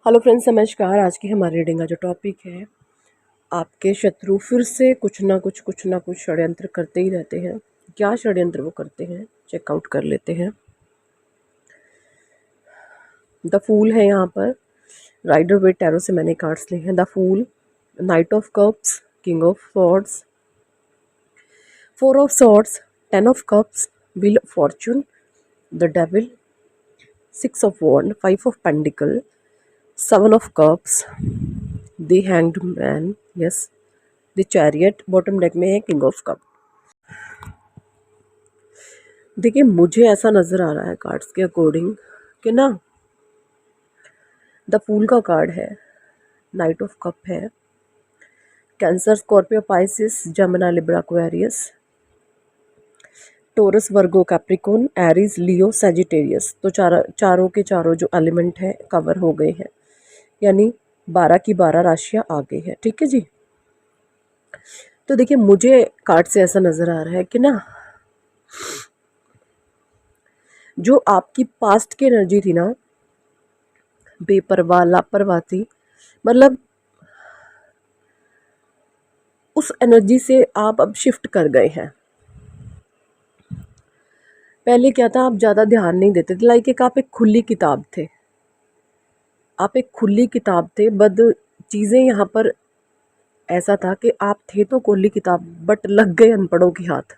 Hello friends, नमस्कार। आज की हमारी रीडिंग का जो टॉपिक है, आपके शत्रु फिर से कुछ ना कुछ षड्यंत्र करते ही रहते हैं। क्या षड्यंत्र वो करते हैं, चेकआउट कर लेते हैं। द फूल है यहाँ पर। राइडर वेट टैरो से मैंने कार्ड्स लिए हैं। The fool, knight of cups, king of swords, four of swords, ten of cups, wheel of fortune, the devil, six of wand, five of pentacle, seven of cups, the hanged man, yes, the chariot. Bottom deck में है king of cup. देखिए, मुझे ऐसा नज़र आ रहा है cards के according कि ना, द फूल का कार्ड है, नाइट ऑफ कप है, Cancer, Scorpio, Pisces, Jamuna, Libra, Aquarius, Taurus, Virgo, Capricorn, Aries, Leo, Sagittarius. तो चारों के चारों जो एलिमेंट हैं कवर हो गए हैं, यानी 12 की 12 राशियाँ आ गई हैं। ठीक है जी। तो देखिए, मुझे कार्ड से ऐसा नज़र आ रहा है कि ना, जो आपकी पास्ट की एनर्जी थी ना, बेपरवाह, लापरवाह थी, मतलब उस एनर्जी से आप अब शिफ्ट कर गए हैं। पहले क्या था, आप ज़्यादा ध्यान नहीं देते थे। लाइक एक आप एक खुली किताब थे, आप एक खुली किताब थे। बद चीज़ें यहाँ पर ऐसा था कि आप थे तो खुली किताब, बट लग गए अनपढ़ों के हाथ।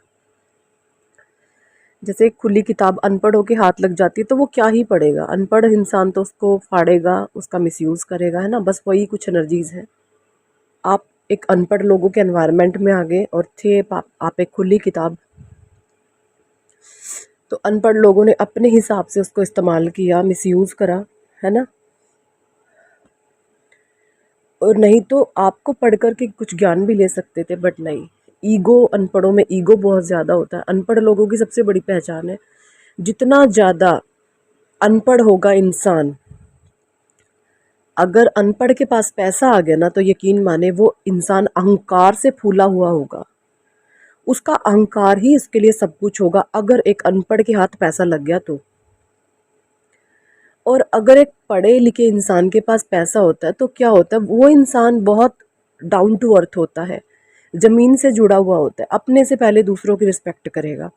जैसे एक खुली किताब अनपढ़ों के हाथ लग जाती है तो वो क्या ही पढ़ेगा। अनपढ़ इंसान तो उसको फाड़ेगा, उसका मिसयूज़ करेगा, है ना। बस वही कुछ एनर्जीज़ हैं। आप एक अनपढ़ लोगों के एनवायरनमेंट में आ गए और थे आप एक खुली किताब। तो अनपढ़ लोगों ने अपने हिसाब से उसको इस्तेमाल किया, मिसयूज़ करा, है ना। और नहीं तो आपको पढ़ कर के कुछ ज्ञान भी ले सकते थे, बट नहीं। ईगो, अनपढ़ों में ईगो बहुत ज़्यादा होता है। अनपढ़ लोगों की सबसे बड़ी पहचान है, जितना ज़्यादा अनपढ़ होगा इंसान, अगर अनपढ़ के पास पैसा आ गया ना, तो यकीन माने वो इंसान अहंकार से फूला हुआ होगा। उसका अहंकार ही इसके लिए सब कुछ होगा, अगर एक अनपढ़ के हाथ पैसा लग गया तो। और अगर एक पढ़े लिखे इंसान के पास पैसा होता है तो क्या होता है, वो इंसान बहुत डाउन टू अर्थ होता है, ज़मीन से जुड़ा हुआ होता है। अपने से पहले दूसरों की रिस्पेक्ट करेगा,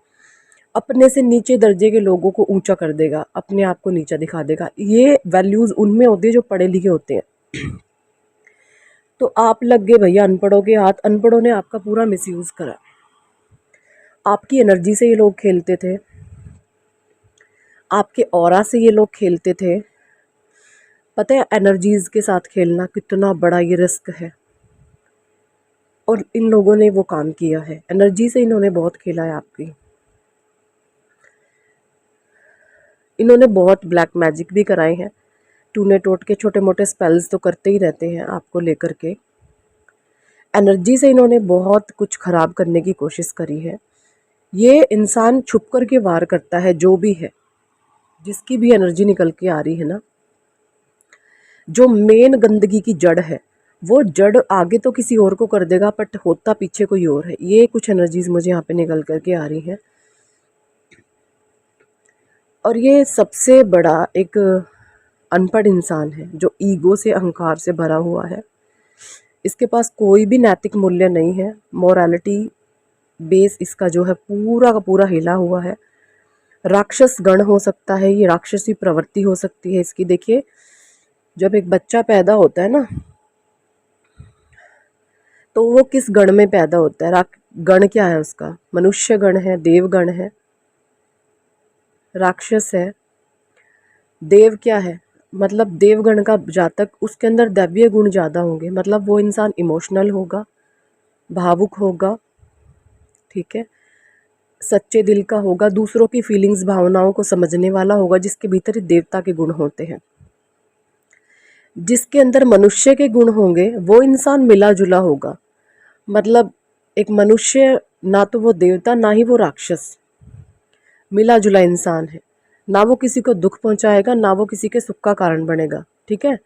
अपने से नीचे दर्जे के लोगों को ऊंचा कर देगा, अपने आप को नीचा दिखा देगा। ये वैल्यूज़ उनमें होती है जो पढ़े लिखे होते हैं। तो आप लग गए भैया अनपढ़ों के हाथ। अनपढ़ों ने आपका पूरा मिसयूज़ करा। आपकी एनर्जी से ये लोग खेलते थे, आपके ऑरा से ये लोग खेलते थे। पता है एनर्जीज़ के साथ खेलना कितना बड़ा ये रिस्क है, और इन लोगों ने वो काम किया है। एनर्जी से इन्होंने बहुत खेला है आपकी। इन्होंने बहुत ब्लैक मैजिक भी कराए हैं, टूने टोट के छोटे मोटे स्पेल्स तो करते ही रहते हैं आपको लेकर के। एनर्जी से इन्होंने बहुत कुछ ख़राब करने की कोशिश करी है। ये इंसान छुप कर के वार करता है, जो भी है, जिसकी भी एनर्जी निकल के आ रही है ना। जो मेन गंदगी की जड़ है, वो जड़ आगे तो किसी और को कर देगा, बट होता पीछे कोई और है। ये कुछ एनर्जीज मुझे यहाँ पे निकल करके आ रही हैं। और ये सबसे बड़ा एक अनपढ़ इंसान है जो ईगो से, अहंकार से भरा हुआ है। इसके पास कोई भी नैतिक मूल्य नहीं है। मोरालिटी बेस इसका जो है पूरा का पूरा हिला हुआ है। राक्षस गण हो सकता है, ये राक्षसी प्रवृत्ति हो सकती है इसकी। देखिए, जब एक बच्चा पैदा होता है ना, तो वो किस गण में पैदा होता है? गण क्या है उसका? मनुष्य गण है, देव गण है, राक्षस है। देव क्या है? मतलब देवगण का जातक, उसके अंदर दैवीय गुण ज़्यादा होंगे। मतलब वो इंसान इमोशनल होगा, भावुक होगा, ठीक है, सच्चे दिल का होगा, दूसरों की फीलिंग्स, भावनाओं को समझने वाला होगा, जिसके भीतर देवता के गुण होते हैं। जिसके अंदर मनुष्य के गुण होंगे वो इंसान मिला जुला होगा। मतलब एक मनुष्य, ना तो वो देवता ना ही वो राक्षस, मिला जुला इंसान है। ना वो किसी को दुख पहुंचाएगा, ना वो किसी के सुख का कारण बनेगा, ठीक है।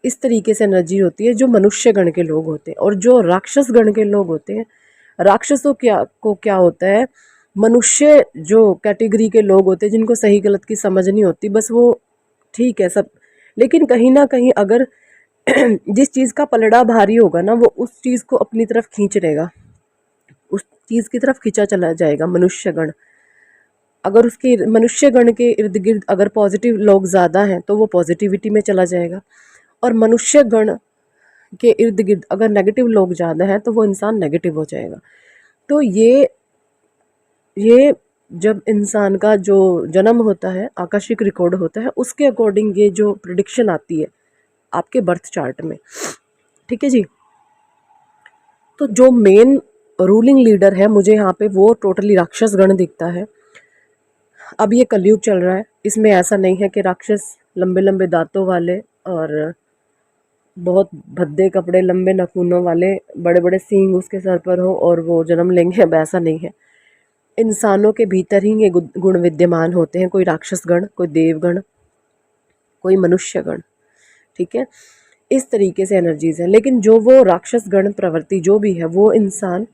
इस तरीके से एनर्जी होती है जो मनुष्य गण के लोग होते हैं। और जो राक्षस गण के लोग होते हैं, राक्षसों क्या होता है, मनुष्य जो कैटेगरी के लोग होते हैं जिनको सही गलत की समझ नहीं होती, बस वो ठीक है सब, लेकिन कहीं ना कहीं अगर जिस चीज़ का पलड़ा भारी होगा ना, वो उस चीज़ को अपनी तरफ खींच लेगा, उस चीज़ की तरफ खींचा चला जाएगा मनुष्यगण। अगर उसके मनुष्यगण के इर्द गिर्द अगर पॉजिटिव लोग ज़्यादा हैं तो वो पॉजिटिविटी में चला जाएगा, और मनुष्यगण के इर्द गिर्द अगर नेगेटिव लोग ज़्यादा हैं तो वो इंसान नेगेटिव हो जाएगा। तो ये जब इंसान का जो जन्म होता है, आकाशिक रिकॉर्ड होता है, उसके अकॉर्डिंग ये जो प्रिडिक्शन आती है आपके बर्थ चार्ट में। ठीक है जी। तो जो मेन रूलिंग लीडर है मुझे यहाँ पे वो टोटली राक्षस गण दिखता है। अब ये कलयुग चल रहा है, इसमें ऐसा नहीं है कि राक्षस लंबे लंबे दांतों वाले और बहुत भद्दे कपड़े, लंबे नाखूनों वाले, बड़े बड़े सींग उसके सर पर हो और वो जन्म लेंगे, अब ऐसा नहीं है। इंसानों के भीतर ही ये गुण विद्यमान होते हैं, कोई राक्षस गण, कोई देवगण, कोई मनुष्य गण। ठीक है, इस तरीके से एनर्जीज हैं। लेकिन जो वो राक्षस गण प्रवृत्ति जो भी है वो इंसान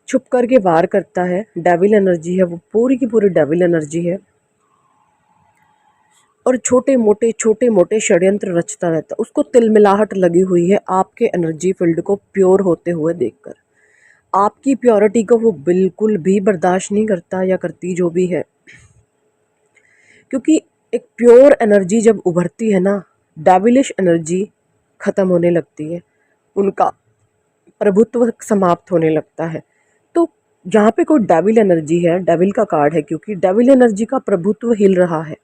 छुप करके वार करता है, डेविल एनर्जी है, वो पूरी की पूरी डेविल एनर्जी है, और छोटे मोटे षड्यंत्र रचता रहता है। उसको तिलमिलाहट लगी हुई है आपके एनर्जी फील्ड को प्योर होते हुए देखकर। आपकी प्योरिटी को वो बिल्कुल भी बर्दाश्त नहीं करता या करती जो भी है, क्योंकि एक प्योर एनर्जी जब उभरती है ना, डेविलिश एनर्जी खत्म होने लगती है, उनका प्रभुत्व समाप्त होने लगता है। तो यहाँ पे कोई डेविल एनर्जी है, डेविल का कार्ड है, क्योंकि डेविल एनर्जी का प्रभुत्व हिल रहा है,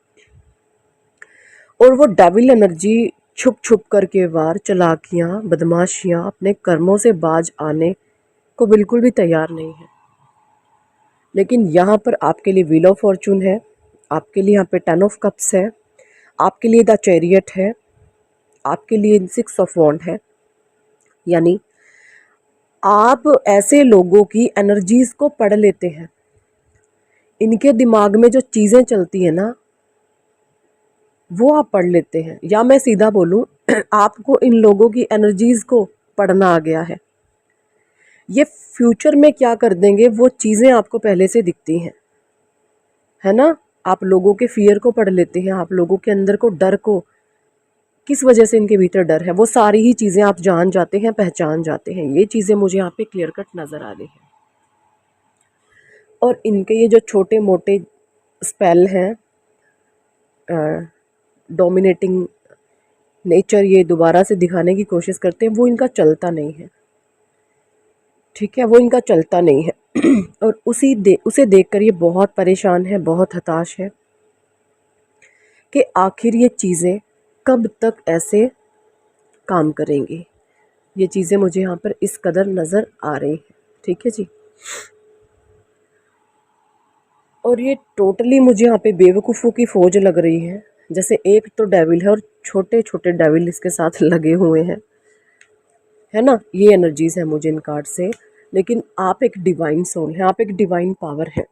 और वो डेविल एनर्जी छुप छुप करके वार, चालाकियाँ, बदमाशियाँ, अपने कर्मों से बाज आने को बिल्कुल भी तैयार नहीं है। लेकिन यहाँ पर आपके लिए व्हील ऑफ फॉर्चून है, आपके लिए यहाँ पे 10 ऑफ कप्स है, आपके लिए द चैरियट है, आपके लिए 6 ऑफ वॉन्ड है। यानी आप ऐसे लोगों की एनर्जीज को पढ़ लेते हैं, इनके दिमाग में जो चीज़ें चलती है ना वो आप पढ़ लेते हैं, या मैं सीधा बोलूं आपको इन लोगों की एनर्जीज को पढ़ना आ गया है। ये फ्यूचर में क्या कर देंगे वो चीज़ें आपको पहले से दिखती हैं, है ना। आप लोगों के फियर को पढ़ लेते हैं, आप लोगों के अंदर को डर को, किस वजह से इनके भीतर डर है, वो सारी ही चीज़ें आप जान जाते हैं, पहचान जाते हैं। ये चीज़ें मुझे यहाँ पे क्लियर कट नज़र आ रही हैं। और इनके ये जो छोटे मोटे स्पेल हैं, डोमिनेटिंग नेचर ये दोबारा से दिखाने की कोशिश करते हैं, वो इनका चलता नहीं है। ठीक है, वो इनका चलता नहीं है और उसे देखकर ये बहुत परेशान है, बहुत हताश है कि आखिर ये चीज़ें कब तक ऐसे काम करेंगी। ये चीज़ें मुझे यहाँ पर इस कदर नज़र आ रही हैं। ठीक है जी। और ये टोटली मुझे यहाँ पे बेवकूफ़ों की फ़ौज लग रही है, जैसे एक तो डेविल है और छोटे छोटे डेविल इसके साथ लगे हुए हैं, है ना। ये एनर्जीज है मुझे इन कार्ड से। लेकिन आप एक डिवाइन सोल है, आप एक डिवाइन पावर है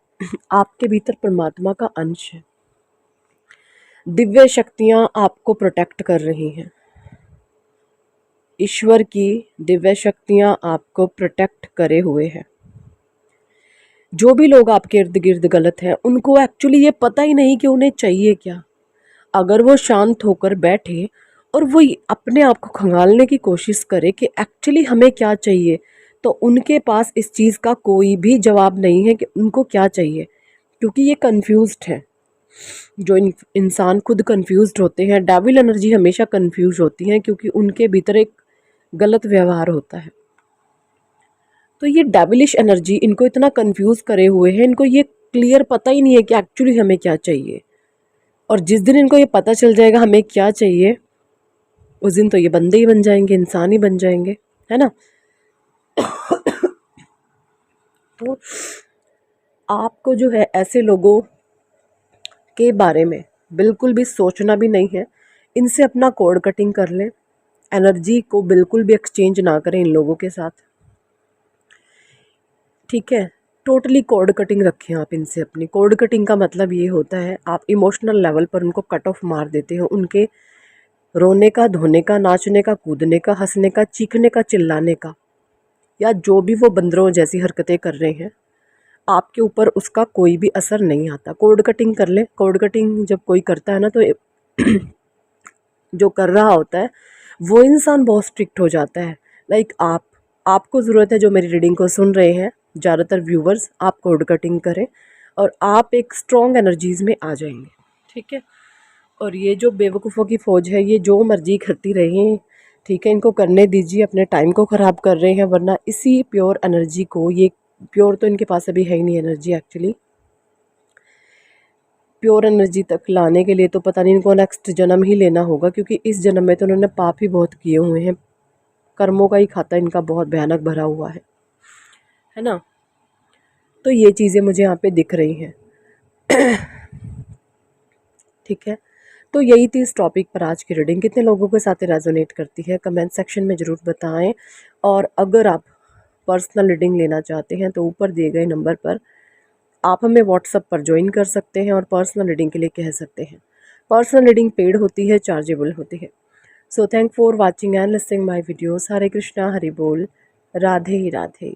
आपके भीतर परमात्मा का अंश है, दिव्य शक्तियाँ आपको प्रोटेक्ट कर रही हैं, ईश्वर की दिव्य शक्तियाँ आपको प्रोटेक्ट करे हुए हैं। जो भी लोग आपके इर्द गिर्द गलत हैं उनको एक्चुअली ये पता ही नहीं कि उन्हें चाहिए क्या। अगर वो शांत होकर बैठे और वो अपने आप को खंगालने की कोशिश करे कि एक्चुअली हमें क्या चाहिए, तो उनके पास इस चीज़ का कोई भी जवाब नहीं है कि उनको क्या चाहिए, क्योंकि ये कंफ्यूज्ड है। जो इंसान खुद कंफ्यूज्ड होते हैं, डेविल एनर्जी हमेशा कंफ्यूज होती हैं, क्योंकि उनके भीतर एक गलत व्यवहार होता है। तो ये डेविलिश एनर्जी इनको इतना कंफ्यूज करे हुए है, इनको ये क्लियर पता ही नहीं है कि एक्चुअली हमें क्या चाहिए। और जिस दिन इनको ये पता चल जाएगा हमें क्या चाहिए, उस दिन तो ये बंदे ही बन जाएंगे, इंसान ही बन जाएंगे, है ना। तो आपको जो है ऐसे लोगों के बारे में बिल्कुल भी सोचना भी नहीं है, इनसे अपना कोड कटिंग कर लें, एनर्जी को बिल्कुल भी एक्सचेंज ना करें इन लोगों के साथ। ठीक है, टोटली कोड कटिंग रखें आप इनसे अपनी। कोड कटिंग का मतलब ये होता है आप इमोशनल लेवल पर उनको कट ऑफ मार देते हो, उनके रोने का, धोने का, नाचने का, कूदने का, हंसने का, चीखने का, चिल्लाने का, या जो भी वो बंदरों जैसी हरकतें कर रहे हैं, आपके ऊपर उसका कोई भी असर नहीं आता। कोड कटिंग कर ले। कोड कटिंग जब कोई करता है ना तो जो कर रहा होता है वो इंसान बहुत स्ट्रिक्ट हो जाता है। लाइक आपको ज़रूरत है, जो मेरी रीडिंग को सुन रहे हैं ज़्यादातर व्यूवर्स, आप कोड कटिंग करें और आप एक स्ट्रॉन्ग एनर्जीज़ में आ जाएंगे, ठीक है। और ये जो बेवकूफ़ों की फ़ौज है, ये जो मर्जी करती रहे, ठीक है, इनको करने दीजिए, अपने टाइम को ख़राब कर रहे हैं। वरना इसी प्योर एनर्जी को, ये प्योर तो इनके पास अभी है ही नहीं एनर्जी एक्चुअली, प्योर एनर्जी तक लाने के लिए तो पता नहीं इनको नेक्स्ट जन्म ही लेना होगा, क्योंकि इस जन्म में तो उन्होंने पाप ही बहुत किए हुए हैं। कर्मों का ही खाता इनका बहुत भयानक भरा हुआ है ना। तो ये चीज़ें मुझे यहाँ पे दिख रही हैं, ठीक है। तो यही थी इस टॉपिक पर आज की रीडिंग। कितने लोगों के साथ रेजोनेट करती है कमेंट सेक्शन में ज़रूर बताएं। और अगर आप पर्सनल रीडिंग लेना चाहते हैं तो ऊपर दिए गए नंबर पर आप हमें व्हाट्सएप पर ज्वाइन कर सकते हैं और पर्सनल रीडिंग के लिए कह सकते हैं। पर्सनल रीडिंग पेड होती है, चार्जेबल होती है। So thank for watching and listening my videos. Hare Krishna, Hari बोल, राधे राधे।